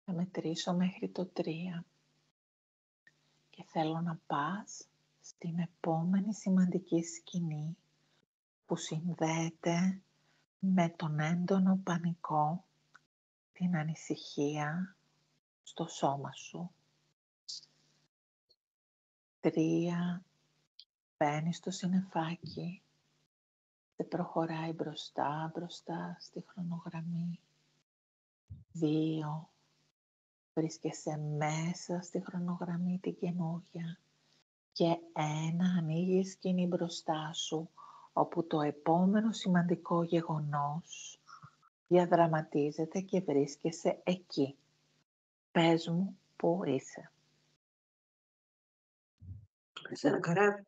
Θα μετρήσω μέχρι το 3 και θέλω να πας στην επόμενη σημαντική σκηνή που συνδέεται με τον έντονο πανικό, την ανησυχία στο σώμα σου. 3, μπαίνεις στο συννεφάκι, δεν προχωράει μπροστά στη χρονογραμμή. 2, βρίσκεσαι μέσα στη χρονογραμμή την καινούρια. Και 1, ανοίγει η σκηνή μπροστά σου, όπου το επόμενο σημαντικό γεγονός διαδραματίζεται και βρίσκεσαι εκεί. Πες μου πού είσαι. Σε ένα καράβι.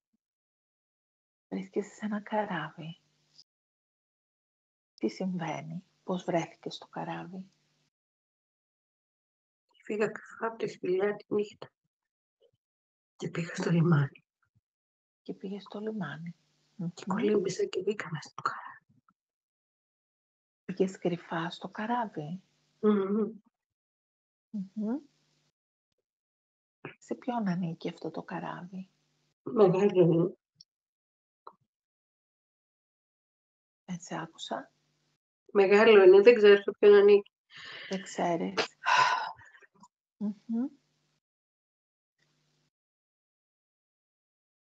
Βρίσκεσαι σε ένα καράβι. Τι συμβαίνει, πώς βρέθηκες στο καράβι? Φύγα κρυφά από τη σπηλιά τη νύχτα και πήγα στο λιμάνι. Και πήγες στο λιμάνι. Και κολύμπησα και μπήκαμε στο καράβι. Πήγες κρυφά στο καράβι. Σε ποιον ανήκει αυτό το καράβι? Μεγάλο είναι. Δεν σε άκουσα. Μεγάλο είναι, δεν ξέρω σε ποιον ανήκει. Δεν ξέρεις.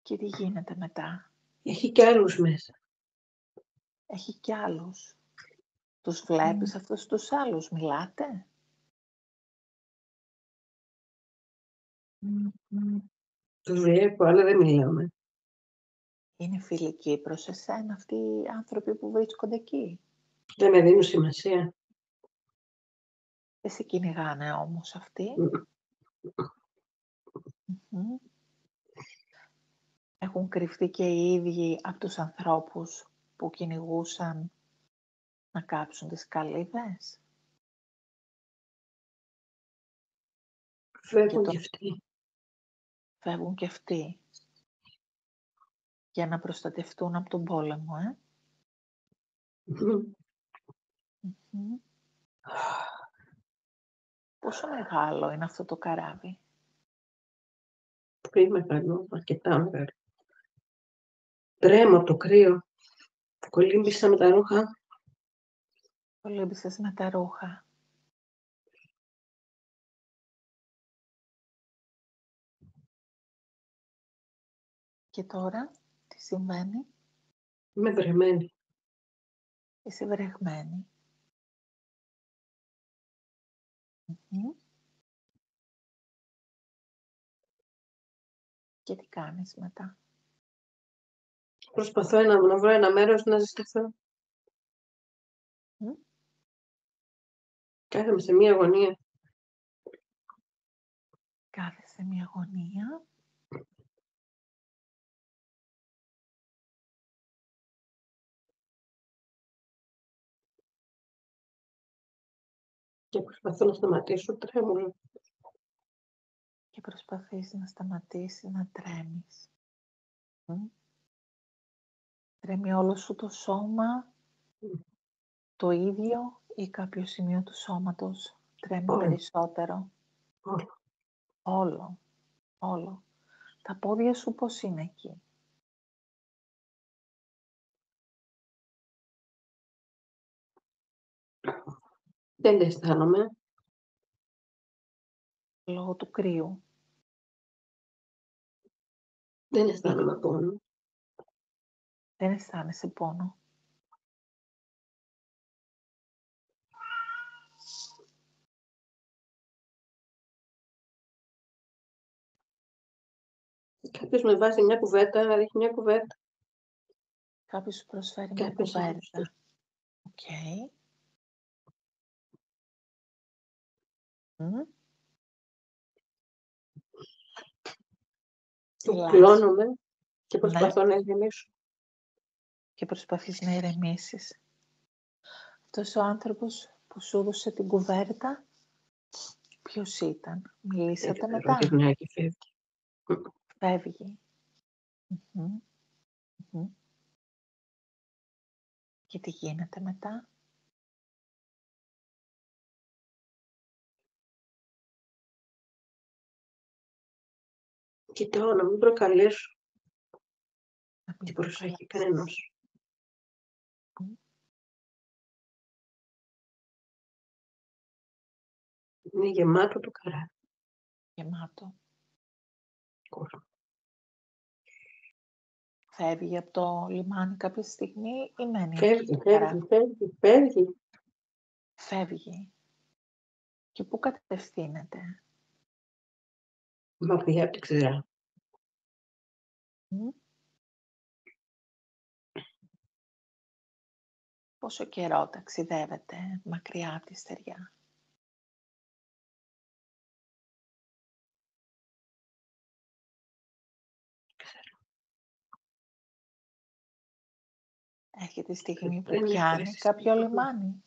Και τι γίνεται μετά? Έχει κι άλλους μέσα. Έχει κι άλλους. Τους βλέπεις αυτούς τους άλλους, μιλάτε? Τους βλέπω, αλλά δεν μιλάμε. Είναι φιλικοί προς εσένα αυτοί οι άνθρωποι που βρίσκονται εκεί? Δεν με δίνουν σημασία. Δεν σε κυνηγάνε όμως αυτοί? Έχουν κρυφτεί και οι ίδιοι από τους ανθρώπους που κυνηγούσαν να κάψουν τις καλύβες? Φεύγουν και αυτοί. Φεύγουν και αυτοί για να προστατευτούν από τον πόλεμο, Πόσο μεγάλο είναι αυτό το καράβι? Πολύ μεγάλο, αρκετά μεγάλο. Τρέμω από το κρύο. Κολύμπησα με τα ρούχα. Κολύμπησες με τα ρούχα. Και τώρα, τι συμβαίνει? Είμαι βρεμένη. Είσαι βρεγμένη. Και τι κάνεις μετά? Προσπαθώ να βρω ένα μέρος να ζεσταθώ. Κάθομαι σε μία γωνία. Κάθεσαι σε μία γωνία. Και προσπαθώ να σταματήσω, τρέμουλο. Και προσπαθείς να σταματήσεις να τρέμεις. Τρέμει όλο σου το σώμα το ίδιο ή κάποιο σημείο του σώματος τρέμει περισσότερο? Όλο. Τα πόδια σου πώς είναι εκεί? Δεν αισθάνομαι. Λόγω του κρύου. Δεν αισθάνομαι πόνο. Δεν αισθάνεσαι πόνο? Κάποιος με βάζει μια κουβέρτα, ρίχνει μια κουβέρτα. Κάποιος σου προσφέρει μια κουβέρτα. Οκ. Κουκλώνομαι και προσπαθώ να ηρεμήσω. Και προσπαθείς να ηρεμήσεις. Αυτός ο άνθρωπος που σου έδωσε την κουβέρτα, ποιος ήταν? Μιλήσατε μετά? Γυρνάει και φεύγει. Φεύγει. Και τι γίνεται μετά? Κοιτάω να μην προκαλέσω να μην την προσοχή προκαλέσεις. κανενός. Είναι γεμάτο το καράβι. Γεμάτο. Κόσμο. Φεύγει από το λιμάνι κάποια στιγμή ή μένει Φεύγει, εκεί το φεύγει, καράβι? φεύγει, φεύγει. Φεύγει. Και πού κατευθύνεται? Μακριά από την ξηρά. Μμ. Πόσο καιρό ταξιδεύετε μακριά από τη στεριά? Έρχεται η στιγμή που Πριν πιάνει φτάσεις κάποιο εδώ. λιμάνι?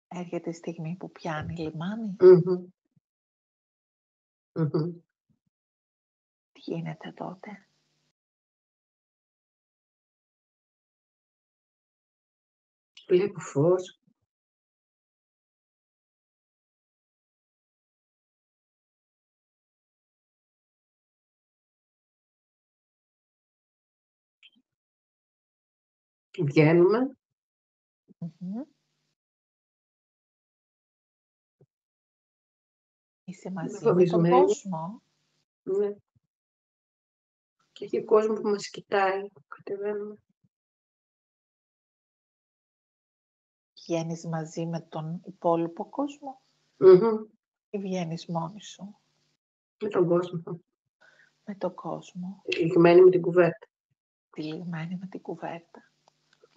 Έρχεται η στιγμή που πιάνει λιμάνι? Μμμ. Μμμ. Τι γίνεται τότε? Βλέπω φως. Βγαίνουμε. Μμμ. Είσαι μαζί με τον Φοβισμένοι. κόσμο? Ναι. Και έχει κόσμο που μας κοιτάει. Κατεβαίνουμε. Βγαίνεις μαζί με τον υπόλοιπο κόσμο Μμμ. ή βγαίνεις μόνη σου? Με τον κόσμο. Με τον κόσμο. Τυλιγμένη με την κουβέρτα. Τυλιγμένη με την κουβέρτα.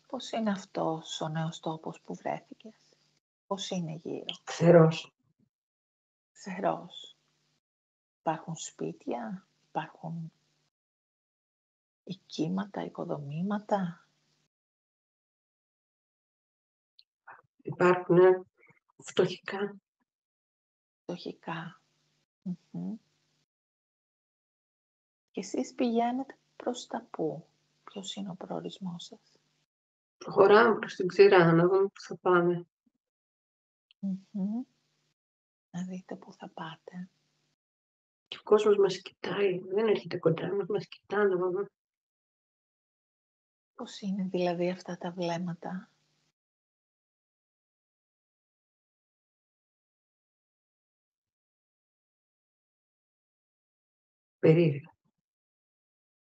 Πώς είναι αυτός ο νέος τόπος που βρέθηκες? Πώς είναι γύρω? Ξερός. Ξερός. Υπάρχουν σπίτια, υπάρχουν οικίματα, οικοδομήματα? Υπάρχουν φτωχικά. Φτωχικά. Μμμ. Και εσείς πηγαίνετε προς τα πού? Ποιος είναι ο προορισμός σας? Προχωράμε προς την ξηρά να δούμε που θα πάμε. Μμμ. Να δείτε πού θα πάτε. Και ο κόσμος μας κοιτάει. Δεν έρχεται κοντά μας. Μας κοιτάνε. Μαμά. Πώς είναι δηλαδή αυτά τα βλέμματα? Περίεργα.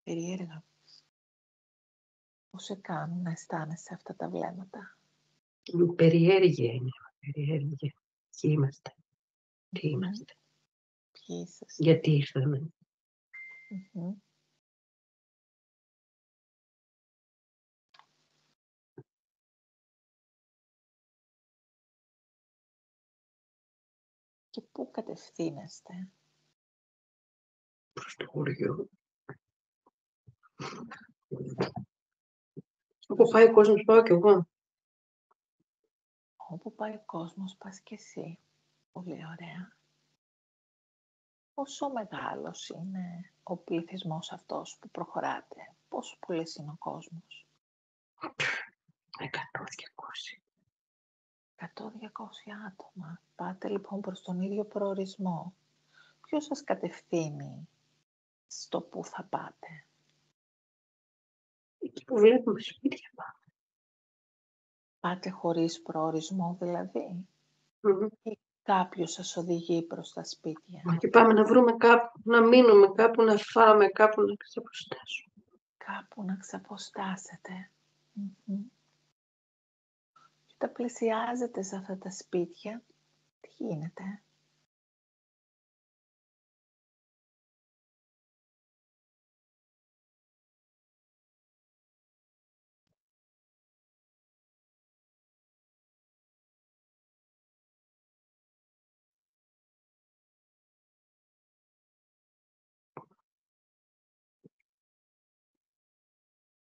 Περίεργα. Πώς σε κάνουν να αισθάνεσαι αυτά τα βλέμματα? Περιέργεια είναι. Περιέργεια. Ποιοι είμαστε. Τι Μμμ. είμαστε. Ποιοι είσαστε? Γιατί ήρθαμε. Μμμ. Και πού κατευθύνεστε? Προς το χωριό. Όπου πάει ο κόσμος πάω κι εγώ. Όπου πάει ο κόσμος πας κι εσύ. Πολύ ωραία. Πόσο μεγάλος είναι ο πληθυσμός αυτός που προχωράτε? Πόσο πολύς είναι ο κόσμος? 100-200. 100-200 άτομα. Πάτε λοιπόν προς τον ίδιο προορισμό. Ποιος σας κατευθύνει στο που θα πάτε? Εκεί που βλέπουμε σπίτια πάμε. Πάτε χωρίς προορισμό δηλαδή? Μμμ. Ή κάποιος σας οδηγεί προς τα σπίτια? Όχι, πάμε να βρούμε κάπου, να μείνουμε, κάπου να φάμε, κάπου να ξαποστάσουμε. Κάπου να ξαποστάσετε. Μμμ. Και όταν πλησιάζετε σε αυτά τα σπίτια, τι γίνεται?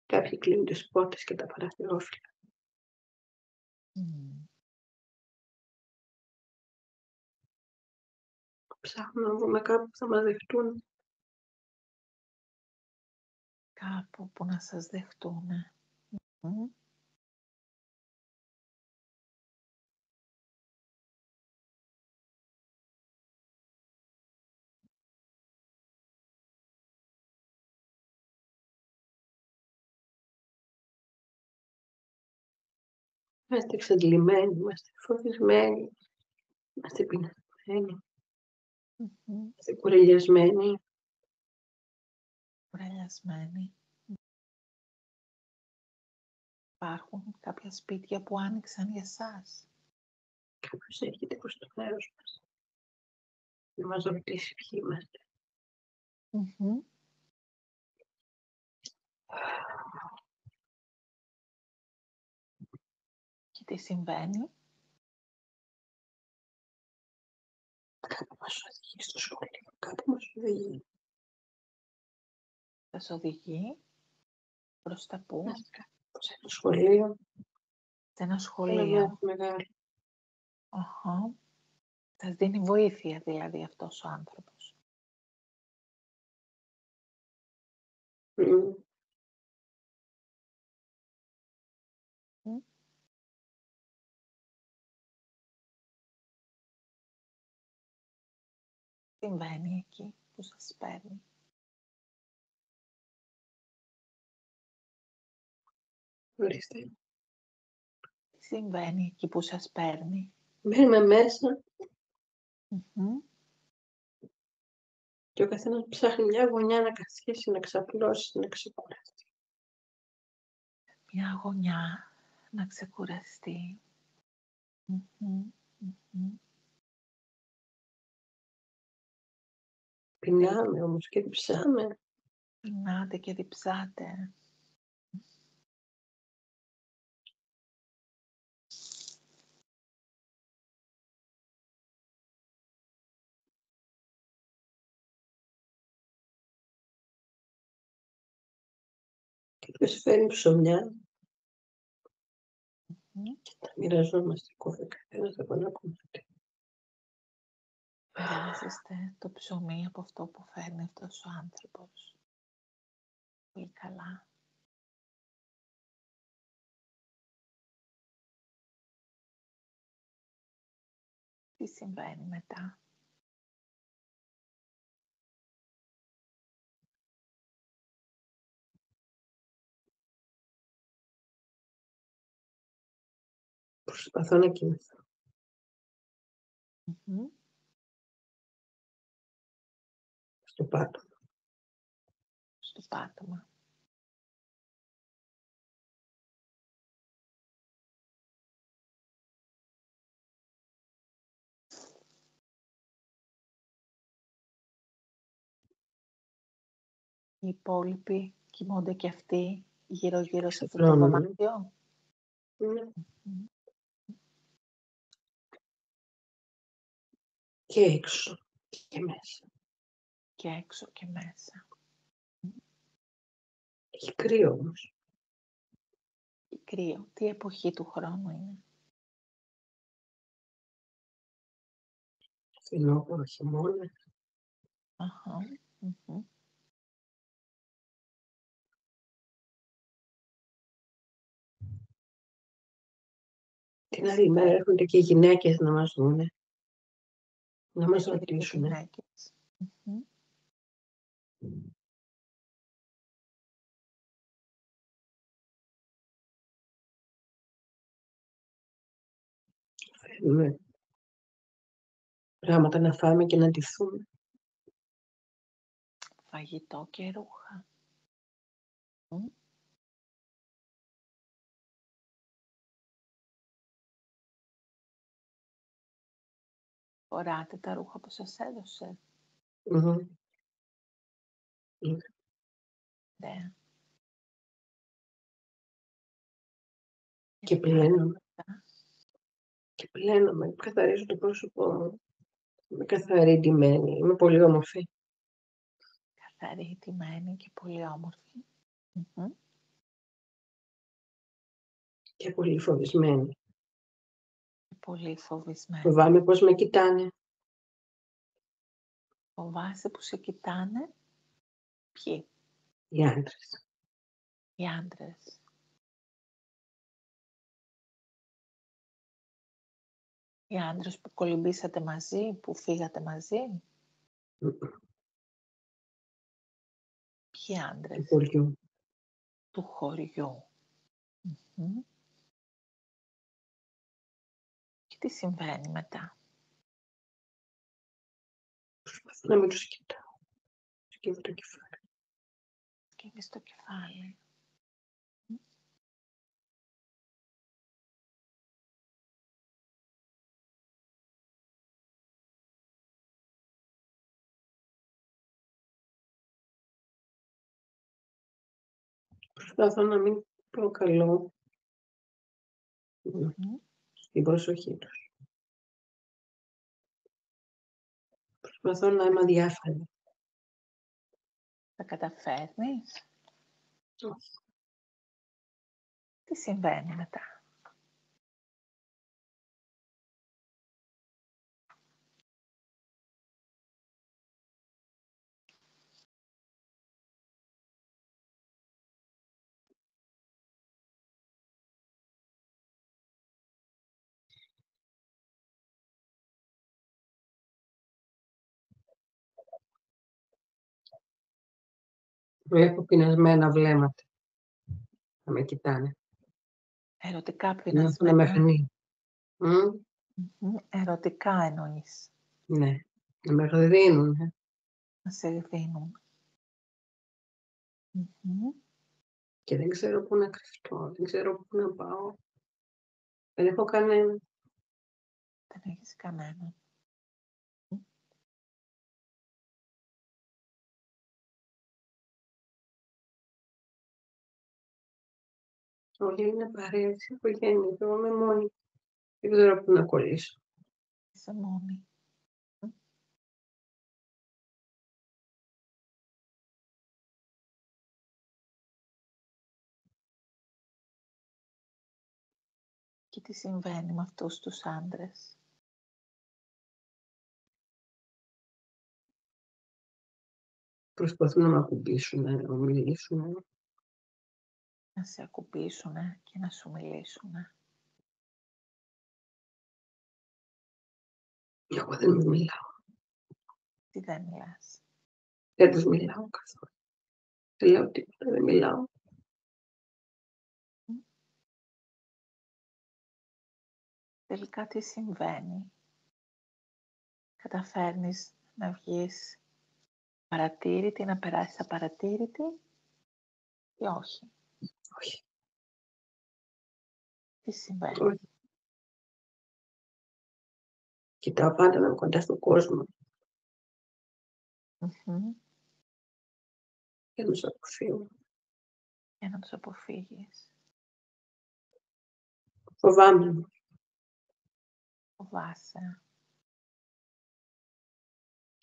Κάποιοι κλείνουν τις πόρτες και τα παραθυρόφυλλα. Μμ. Ψάχνουμε να βρούμε κάπου που θα μας δεχτούν. Κάπου που να σας δεχτούνε. Μμμ. Είμαστε εξαντλημένοι, είμαστε φοβισμένοι, είμαστε πεινασμένοι, Μμμ. είμαστε κουρελιασμένοι. Κουρελιασμένοι. Υπάρχουν κάποια σπίτια που άνοιξαν για σας. Κάποιος έρχεται προς το μέρος μας να μας ρωτήσει ποιοι είμαστε. Μμμ. Και τι συμβαίνει? Κάπου μας οδηγεί στο σχολείο, κάπου μας οδηγεί. Σας οδηγεί προς τα πού? Σε ένα σχολείο, Σε ένα ένα σχολείο. μέρος μεγάλο. Αχα. Σας δίνει βοήθεια δηλαδή αυτός ο άνθρωπος. Μμμ. Μμ. Τι συμβαίνει εκεί που σας παίρνει? Ορίστε. Τι συμβαίνει εκεί που σας παίρνει? Μπαίνουμε μέσα Μμμ. και ο καθένας ψάχνει μια γωνιά να καθίσει, να ξαπλώσει, να ξεκουραστεί. Μια γωνιά να ξεκουραστεί. Μμμ. Μμμ. Πεινάμε όμως και διψάμε. Πεινάτε και διψάτε. Και ποιος φέρνει ψωμιά Μμμ. και τα μοιραζόμαστε καθένας από ένα κομμάτι. Μοιράζεστε το ψωμί από αυτό που φέρνει αυτός ο άνθρωπος. Πολύ καλά. Τι συμβαίνει μετά? Προσπαθώ να κοιμηθώ. Μμμ. Στο πάτωμα. Στο πάτωμα. Οι υπόλοιποι κοιμώνται και αυτοί γύρω-γύρω σε αυτό το Ξαπλώνουμε. δωμάτιο. Ναι. Μμμ. Και έξω και μέσα. Και έξω και μέσα. Έχει κρύο όμως. Και κρύο. Τι εποχή του χρόνου είναι? Φθινόπωρο, χειμώνα. Αχα. Μμμ. Την άλλη μέρα έρχονται και οι γυναίκες να μας δούνε, να μας Έρχονται και οι ρωτήσουνε. γυναίκες. Μμμ. Φέρνουμε πράγματα να φάμε και να ντυθούμε. Φαγητό και ρούχα. Μμ. Φοράτε τα ρούχα που σας έδωσε. Μμμ. Ωραία. Και πλένομαι. Και πλένομαι. Καθαρίζω το πρόσωπό μου. Είμαι καθαρή, ντυμένη. Είμαι πολύ όμορφη. Καθαρή, ντυμένη και πολύ όμορφη. Μμμ. Και πολύ φοβισμένη. Πολύ φοβισμένη. Φοβάμαι πώς με κοιτάνε. Φοβάσαι που σε κοιτάνε. Ποιοι? Οι άντρες. Οι άντρες. Οι άντρες που κολυμπήσατε μαζί, που φύγατε μαζί. Ποιοι Του άντρες? χωριού. Του χωριού. Μμμ. Και τι συμβαίνει μετά? Προσπαθώ να μην τους κοιτάω. Σκύβω το κεφάλι. Σκύβεις το κεφάλι. Προσπαθώ να μην προκαλώ Μμμ. την προσοχή τους. Προσπαθώ να είμαι αδιάφανη. Τα καταφέρνεις? Όχι. Τι συμβαίνει μετά? Βλέπω πεινασμένα βλέμματα να με κοιτάνε. Ερωτικά Νιώθω να με πεινασμένα. χανεί. Ερωτικά εννοείς? Ναι. Να με γδίνουνε. Να σε δίνουν. Μμμ. Και δεν ξέρω πού να κρυφτώ. Δεν ξέρω πού να πάω. Δεν έχω κανένα. Δεν έχεις κανέναν. Όλοι είναι παρέες, οικογένεια. Εγώ είμαι μόνη. Δεν ξέρω πού να κολλήσω. Είσαι μόνη. Και τι συμβαίνει με αυτούς τους άντρες? Προσπαθούν να με ακουμπήσουν, να μου μιλήσουν. Να σε ακουμπήσουνε και να σου μιλήσουνε. Εγώ δεν τους μιλάω. Τι δεν λες? Δεν τους μιλάω καθόλου. Δεν λέω τίποτα, δεν μιλάω. Τελικά τι συμβαίνει? Καταφέρνεις να βγεις παρατήρητη, να περάσεις απαρατήρητη ή όχι? Όχι. Τι συμβαίνει? Όχι. Κοιτάω πάντα να είμαι κοντά στον κόσμο. Μμμ. Και να τους αποφύγω. Για να τους αποφύγεις. Φοβάμαι. Φοβάσαι.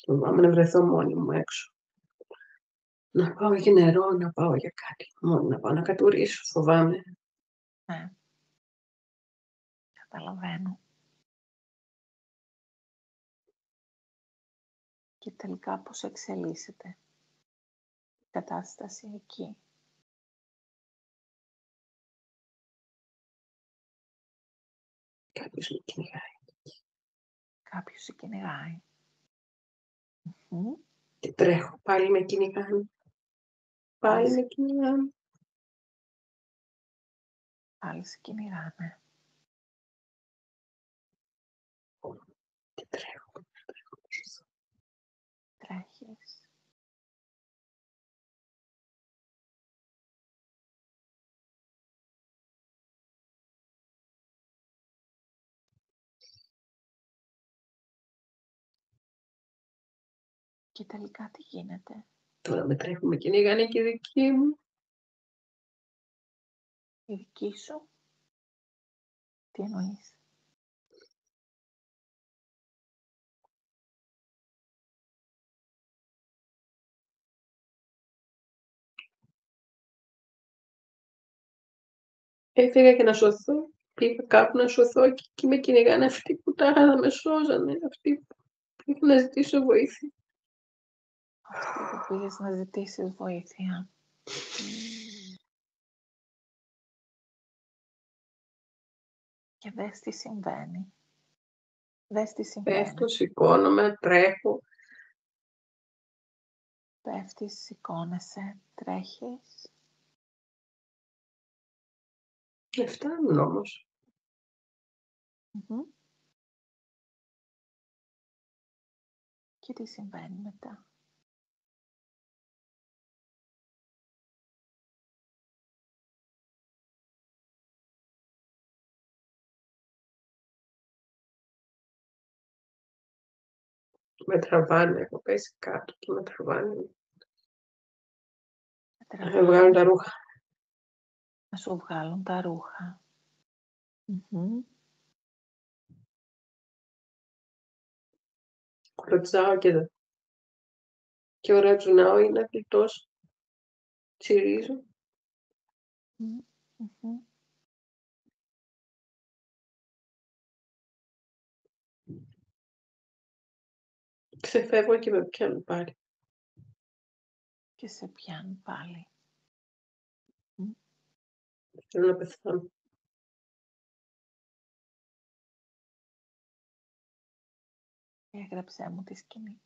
Φοβάμαι να βρεθώ μόνη μου έξω. Να πάω για νερό, να πάω για κάτι. Μόνο να πάω να κατουρίσω. Φοβάμαι. Ναι. Καταλαβαίνω. Και τελικά πώς εξελίσσεται η κατάσταση εκεί? Κάποιος με κυνηγάει. Κάποιος σε κυνηγάει. Μμμ. Και τρέχω. Πάλι με κυνηγάνε. Πάλι με κυνηγάνε. Πάλι σε κυνηγάνε. Και τρέχω. Τρέχεις. Και τελικά τι γίνεται? Τώρα με τρέχουν, με κυνηγάνε και οι δικοί μου. Η δική σου? Τι εννοείς? Έφυγα και να σωθώ. Πήγα κάπου να σωθώ και εκεί με κυνηγάνε αυτοί που τα άλλα με σώζανε. Αυτοί που πήγα να ζητήσω βοήθεια. Αυτοί που πήγες να ζητήσεις βοήθεια. Και δες τι συμβαίνει. Δες τι συμβαίνει. Πέφτω, σηκώνομαι, τρέχω. Πέφτεις, σηκώνεσαι, τρέχεις. Δεν φτάνουν όμως. Μμμ. Και τι συμβαίνει μετά. Με τραβάνε, έχω πέσει κάτω και με τραβάνε. Με Να τραβάνε βγάλουν τα ρούχα. να σου βγάλουν τα ρούχα. Μμμ. Κλωτσάω και ορατζουνάω, είναι απλητός. Τσιρίζω. Μμμ. Ξεφεύγω και με πιάνουν πάλι. Και σε πιάνουν πάλι. Θέλω να πεθάνω. Έγραψέ μου τη σκηνή.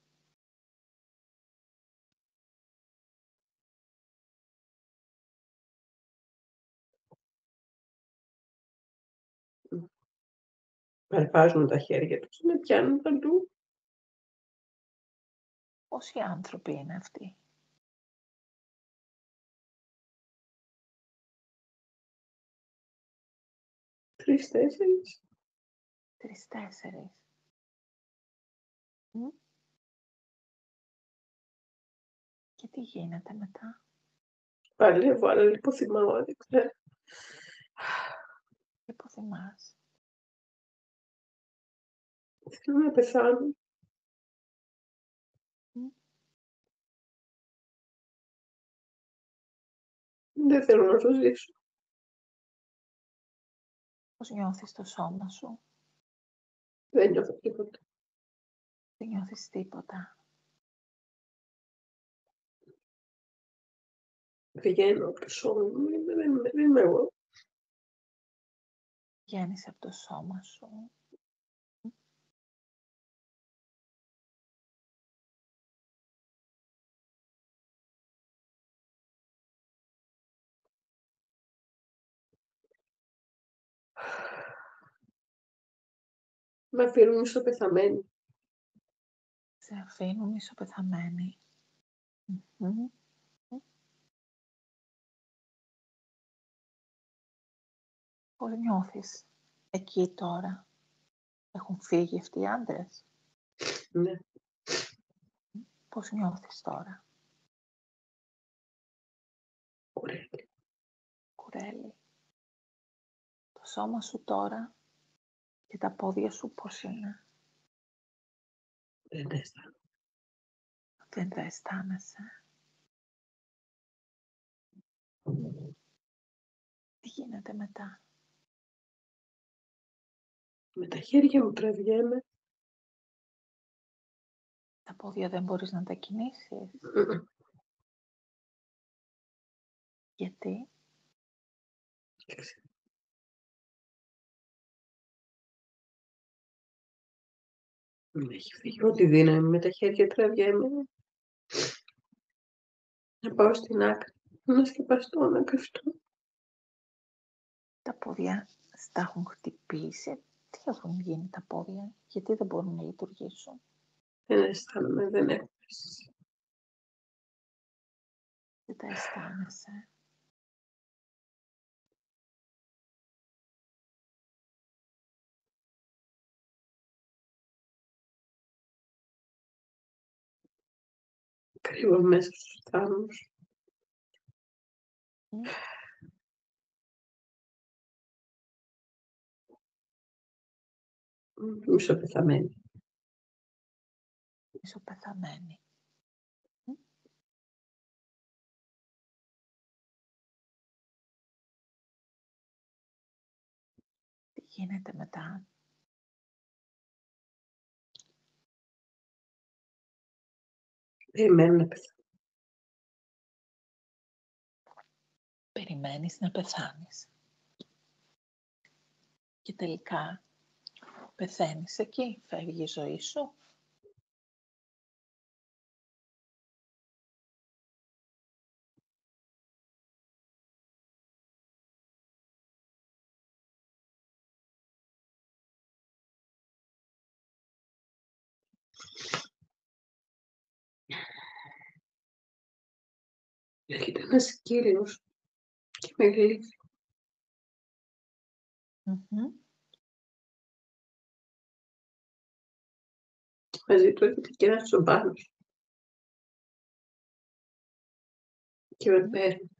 Αρπάζουν τα χέρια τους, με πιάνουν παντού. Πόσοι άνθρωποι είναι αυτοί. 3-4. 3-4. Και τι γίνεται μετά. Παλεύω, αλλά λιποθυμάω, δεν ξέρω. Υποθυμάς. Θέλω να πεθάνω. Δεν θέλω να το ζήσω. Πώς νιώθεις το σώμα σου. Δεν νιώθω τίποτα. Δεν νιώθεις τίποτα. Βγαίνω από το σώμα μου, δεν είμαι εγώ. Βγαίνεις από το σώμα σου. Με αφήνουν μισοπεθαμένη. Σε αφήνουν μισοπεθαμένη. Πώς νιώθεις εκεί τώρα. Έχουν φύγει αυτοί οι άντρες. Ναι. Πώς νιώθεις τώρα. Κουρέλι. Κουρέλι. Το σώμα σου τώρα και τα πόδια σου πώς είναι. Δεν αισθάνομαι. Δεν τα αισθάνεσαι. Τι γίνεται μετά. Με τα χέρια μου τραβιέμαι. Τα πόδια δεν μπορείς να τα κινήσεις. Γιατί. Με έχει φύγει ό,τι δύναμη. Με τα χέρια τραβιέμαι. Να πάω στην άκρη. Να σκεπαστώ, να κρυφτώ. Τα πόδια στα έχουν χτυπήσει. Τι έχουν γίνει τα πόδια. Γιατί δεν μπορούν να λειτουργήσουν. Δεν αισθάνομαι, δεν έχω αίσθηση. Δεν τα αισθάνεσαι. Κρύβω μέσα στους θάμνους. Μισοπεθαμένη. Μισοπεθαμένη. Τι γίνεται μετά. Περιμένω να πεθάνω. Περιμένεις να πεθάνεις. Και τελικά Πεθαίνεις εκεί, φεύγει η ζωή σου. Έρχεται ένας κύριος και με γλύφει. Και μαζί του έρχεται και ένας τσομπάνος. Και με παίρνει.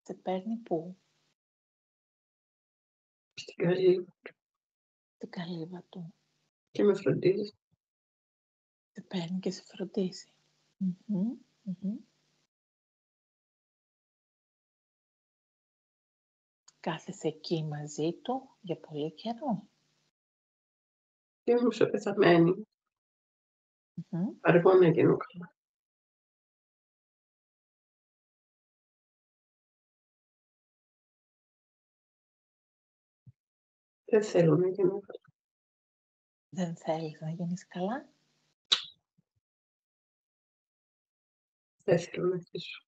Σε παίρνει πού? Στην καλύβα Στην καλύβα του. και με φροντίζει. Σε παίρνει και σε φροντίζει. Κάθεσαι εκεί μαζί του για πολύ καιρό. Ήμουν σε πεθαμένη. Αργό να γίνω καλά. Δεν θέλω να γίνω καλά. Δεν θέλεις να γίνεις καλά? Δεν θέλω να ζήσω.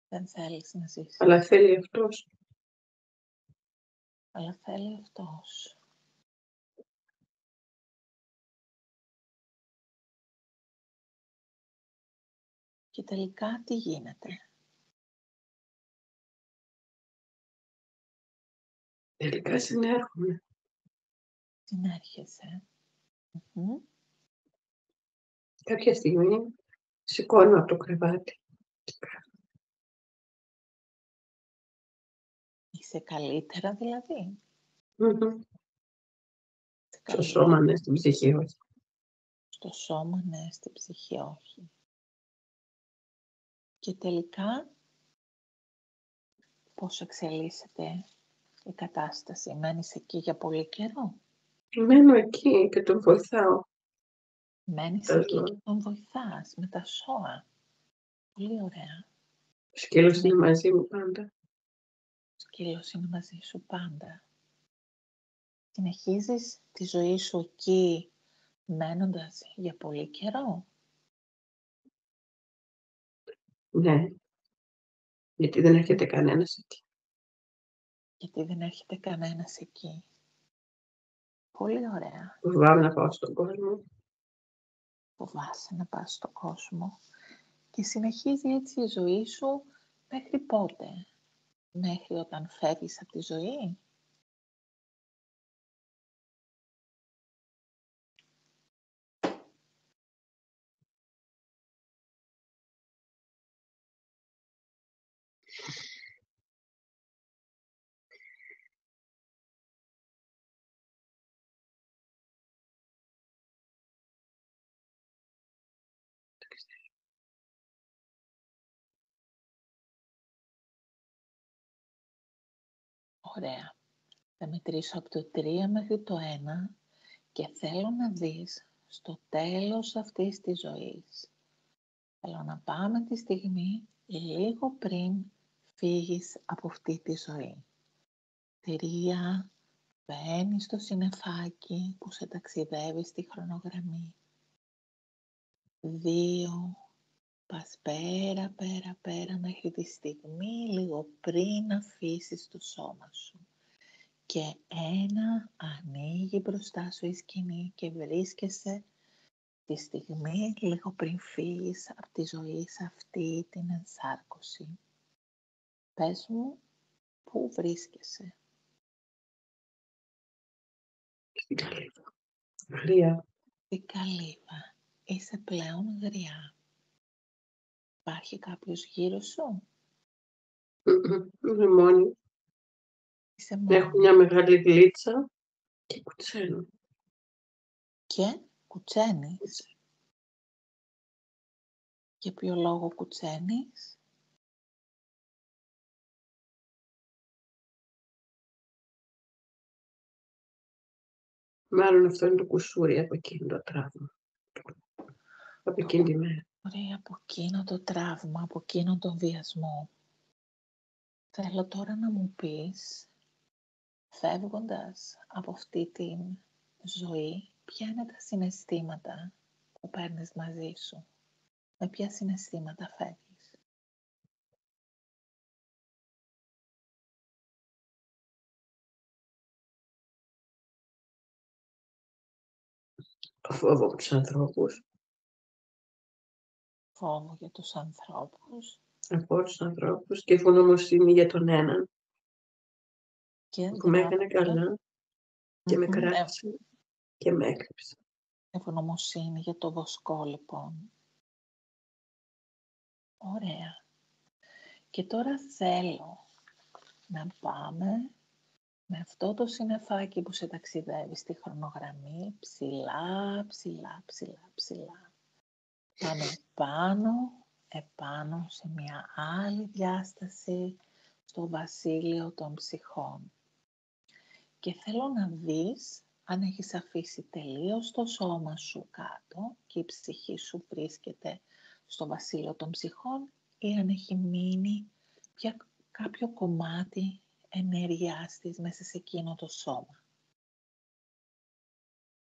Δεν θέλεις να ζήσεις. Αλλά θέλει αυτός. Αλλά θέλει αυτός. Και τελικά τι γίνεται? Τελικά συνέρχομαι. Συνέρχεσαι. Κάποια στιγμή σηκώνω από το κρεβάτι. Είσαι καλύτερα δηλαδή? Στο σώμα ναι, στην ψυχή όχι. Στο σώμα ναι, στην ψυχή όχι. Και τελικά πώς εξελίσσεται η κατάσταση? Μένεις εκεί για πολύ καιρό? Μένω εκεί και τον βοηθάω. Μένεις εκεί και τον βοηθάς με τα ζώα. Πολύ ωραία. Ο σκύλος είναι μαζί μου πάντα. Ο σκύλος είναι μαζί σου πάντα. Συνεχίζεις τη ζωή σου εκεί μένοντας για πολύ καιρό? Ναι. Γιατί δεν έρχεται κανένας εκεί. Γιατί δεν έρχεται κανένας εκεί. Πολύ ωραία. Φοβάμαι να πάω στον κόσμο. Φοβάσαι να πας στον κόσμο. Και συνεχίζει έτσι η ζωή σου μέχρι πότε? Μέχρι όταν φεύγεις από τη ζωή? Ωραία. Θα μετρήσω από το 3 μέχρι το 1 και θέλω να δεις στο τέλος αυτής της ζωής. Θέλω να πάμε τη στιγμή λίγο πριν φύγεις από αυτή τη ζωή. 3, μπαίνεις στο συννεφάκι που σε ταξιδεύει στη χρονογραμμή. 2, πας πέρα μέχρι τη στιγμή λίγο πριν αφήσεις το σώμα σου. Και 1, ανοίγει μπροστά σου η σκηνή και βρίσκεσαι τη στιγμή λίγο πριν φύγεις από τη ζωή σε αυτή την ενσάρκωση. Πες μου, πού βρίσκεσαι? Στην καλύβα. Γριά. Στην καλύβα. Είσαι πλέον γριά. Υπάρχει κάποιος γύρω σου? Είμαι μόνη. Είσαι μόνη. Έχω μια μεγάλη γλίτσα και κουτσένω. Και κουτσένεις. Για ποιο λόγο κουτσένεις? Μάλλον αυτό είναι το κουσούρι από εκείνο το τραύμα. Από εκείνη τη μέρα. Ωραία, από εκείνο το τραύμα, από εκείνο τον βιασμό. Θέλω τώρα να μου πεις Φεύγοντας από αυτή τη ζωή, ποια είναι τα συναισθήματα που παίρνεις μαζί σου? Με ποια συναισθήματα φεύγεις? Φόβο από τους ανθρώπους. Φόβο για τους ανθρώπους. Από τους ανθρώπους και ευγνωμοσύνη για τον έναν Και που με έκανε διάβασα. καλά και με κράτησε και με έκρυψε. Ευγνωμοσύνη για το βοσκό, λοιπόν. Ωραία. Και τώρα θέλω να πάμε με αυτό το συννεφάκι που σε ταξιδεύει στη χρονογραμμή, ψηλά, ψηλά, ψηλά, ψηλά. Πάμε επάνω σε μια άλλη διάσταση, στο βασίλειο των ψυχών. Και θέλω να δεις αν έχεις αφήσει τελείως το σώμα σου κάτω και η ψυχή σου βρίσκεται στο βασίλειο των ψυχών ή αν έχει μείνει πια κάποιο κομμάτι ενέργειάς της μέσα σε εκείνο το σώμα.